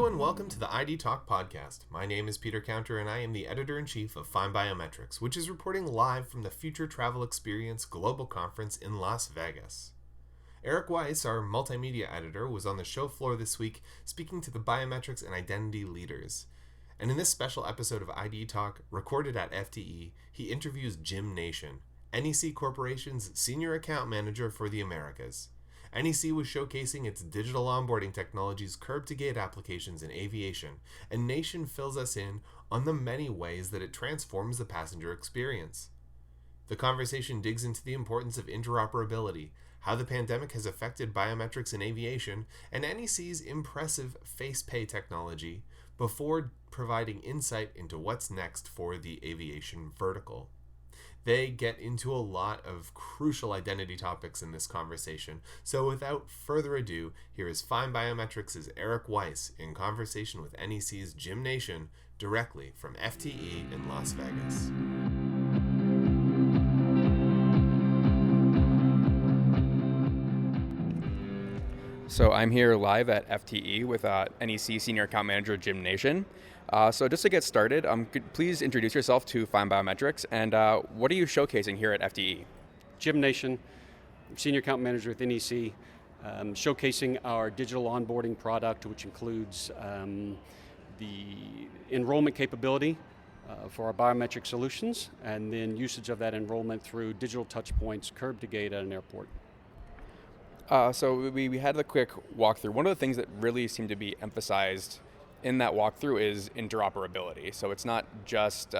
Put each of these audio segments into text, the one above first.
Hello and welcome to the ID Talk podcast. My name is Peter Counter and I am the editor-in-chief of FindBiometrics, which is reporting live from the Future Travel Experience Global Conference in Las Vegas. Eric Weiss, our multimedia editor, was on the show floor this week speaking to the biometrics and identity leaders. And in this special episode of ID Talk, recorded at FTE, he interviews Jim Nation, NEC Corporation's Senior Account Manager for the Americas. NEC was showcasing its digital onboarding technology's curb-to-gate applications in aviation, and Nation fills us in on the many ways that it transforms the passenger experience. The conversation digs into the importance of interoperability, how the pandemic has affected biometrics in aviation, and NEC's impressive FacePay technology, before providing insight into what's next for the aviation vertical. They get into a lot of crucial identity topics in this conversation, so without further ado, here is FindBiometrics' Eric Weiss in conversation with NEC's Jim Nation, directly from FTE in Las Vegas. So I'm here live at FTE with NEC Senior Account Manager Jim Nation. So just to get started, could please introduce yourself to FindBiometrics and what are you showcasing here at FTE? Jim Nation, Senior Account Manager with NEC, showcasing our digital onboarding product, which includes the enrollment capability for our biometric solutions, and then usage of that enrollment through digital touch points, curb to gate at an airport. So we had a quick walkthrough. One of the things that really seemed to be emphasized in that walkthrough is interoperability. So it's not just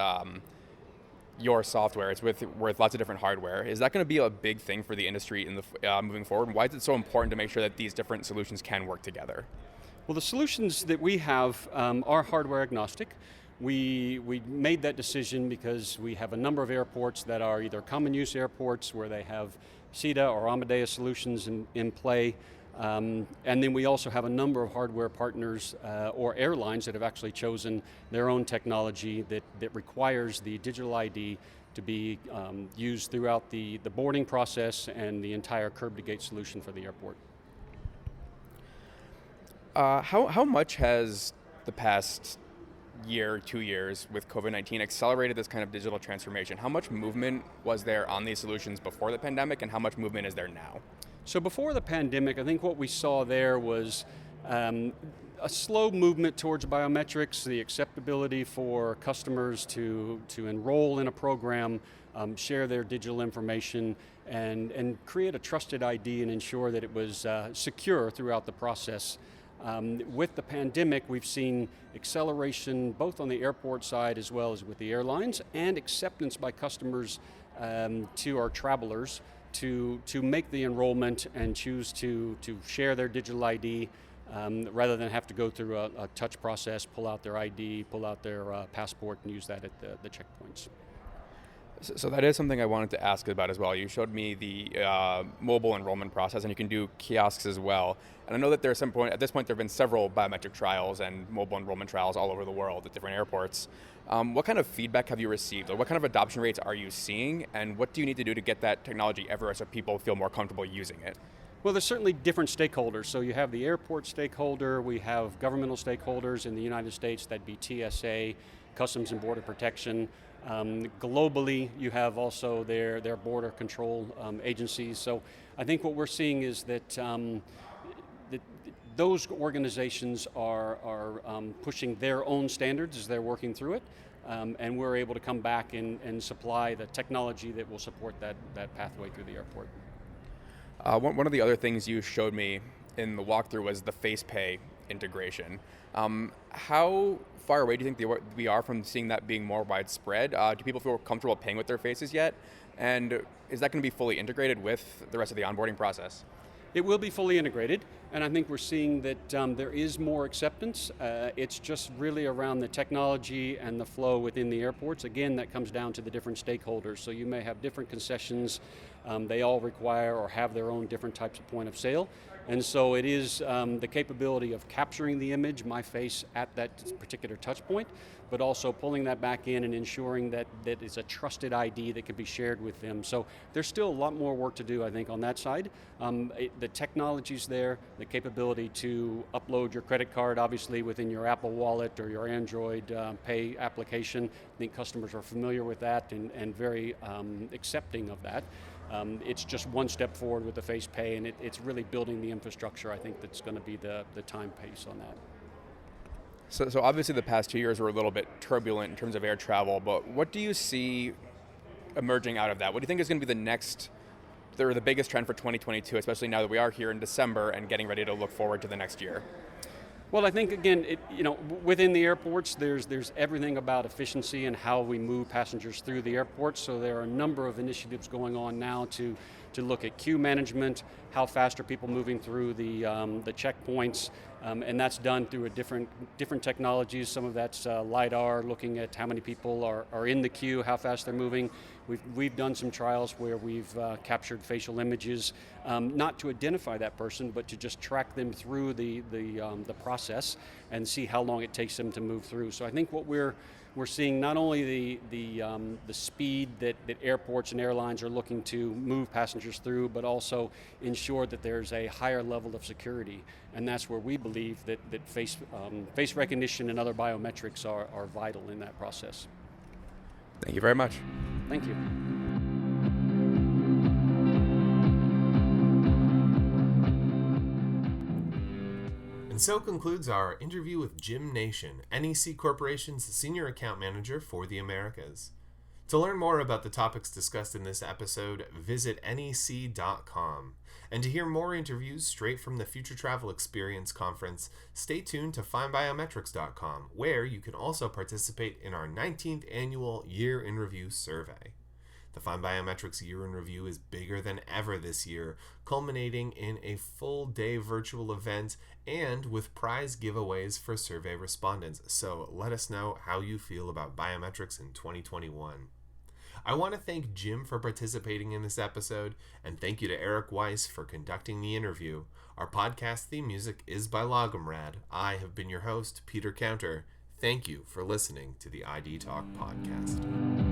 your software, it's with lots of different hardware. Is that going to be a big thing for the industry in the moving forward? And why is it so important to make sure that these different solutions can work together? Well, the solutions that we have are hardware agnostic. We made that decision because we have a number of airports that are either common use airports where they have SITA or Amadeus solutions in play. And then we also have a number of hardware partners or airlines that have actually chosen their own technology that requires the digital ID to be used throughout the boarding process and the entire curb-to-gate solution for the airport. How much has the past year, 2 years with COVID-19 accelerated this kind of digital transformation? How much movement was there on these solutions before the pandemic and how much movement is there now? So before the pandemic, I think what we saw there was a slow movement towards biometrics, the acceptability for customers to enroll in a program, share their digital information, and create a trusted ID and ensure that it was secure throughout the process. With the pandemic, we've seen acceleration both on the airport side as well as with the airlines, and acceptance by customers to our travelers to make the enrollment and choose to share their digital ID rather than have to go through a touch process, pull out their ID, pull out their passport and use that at the checkpoints. So that is something I wanted to ask about as well. You showed me the mobile enrollment process, and you can do kiosks as well. And I know that at this point there have been several biometric trials and mobile enrollment trials all over the world at different airports. What kind of feedback have you received? Or what kind of adoption rates are you seeing? And what do you need to do to get that technology everywhere so people feel more comfortable using it? Well, there's certainly different stakeholders. So you have the airport stakeholder, we have governmental stakeholders in the United States, that'd be TSA, Customs and Border Protection. Globally, you have also their border control agencies. So I think what we're seeing is that those organizations are pushing their own standards as they're working through it, and we're able to come back and supply the technology that will support that pathway through the airport. One of the other things you showed me in the walkthrough was the FacePay integration. How far away do you think we are from seeing that being more widespread? Do people feel comfortable paying with their faces yet? And is that going to be fully integrated with the rest of the onboarding process? It will be fully integrated, and I think we're seeing that there is more acceptance. It's just really around the technology and the flow within the airports. Again, that comes down to the different stakeholders. So you may have different concessions. They all require or have their own different types of point of sale. And so it is the capability of capturing the image, my face at that particular touch point, but also pulling that back in and ensuring that it's a trusted ID that can be shared with them. So there's still a lot more work to do, I think, on that side. The technology's there, the capability to upload your credit card, obviously, within your Apple Wallet or your Android Pay application. I think customers are familiar with that and very accepting of that. It's just one step forward with the FacePay, and it's really building the infrastructure, I think, that's going to be the time pace on that. So obviously the past 2 years were a little bit turbulent in terms of air travel, but what do you see emerging out of that? What do you think is going to be the biggest trend for 2022, especially now that we are here in December and getting ready to look forward to the next year? Well, I think, again, within the airports, there's everything about efficiency and how we move passengers through the airports. So there are a number of initiatives going on now to look at queue management, how fast are people moving through the checkpoints, and that's done through different technologies. Some of that's LiDAR, looking at how many people are in the queue, how fast they're moving. We've done some trials where we've captured facial images, not to identify that person, but to just track them through the process and see how long it takes them to move through. So I think what we're seeing not only the speed that airports and airlines are looking to move passengers through, but also ensure that there's a higher level of security. And that's where we believe that face recognition and other biometrics are vital in that process. Thank you very much. Thank you. And so concludes our interview with Jim Nation, NEC Corporation's Senior Account Manager for the Americas. To learn more about the topics discussed in this episode, visit nec.com. And to hear more interviews straight from the Future Travel Experience Conference, stay tuned to FindBiometrics.com, where you can also participate in our 19th annual Year in Review survey. The FindBiometrics Year in Review is bigger than ever this year, culminating in a full-day virtual event and with prize giveaways for survey respondents. So let us know how you feel about biometrics in 2021. I want to thank Jim for participating in this episode, and thank you to Eric Weiss for conducting the interview. Our podcast theme music is by Logomrad. I have been your host, Peter Counter. Thank you for listening to the ID Talk podcast.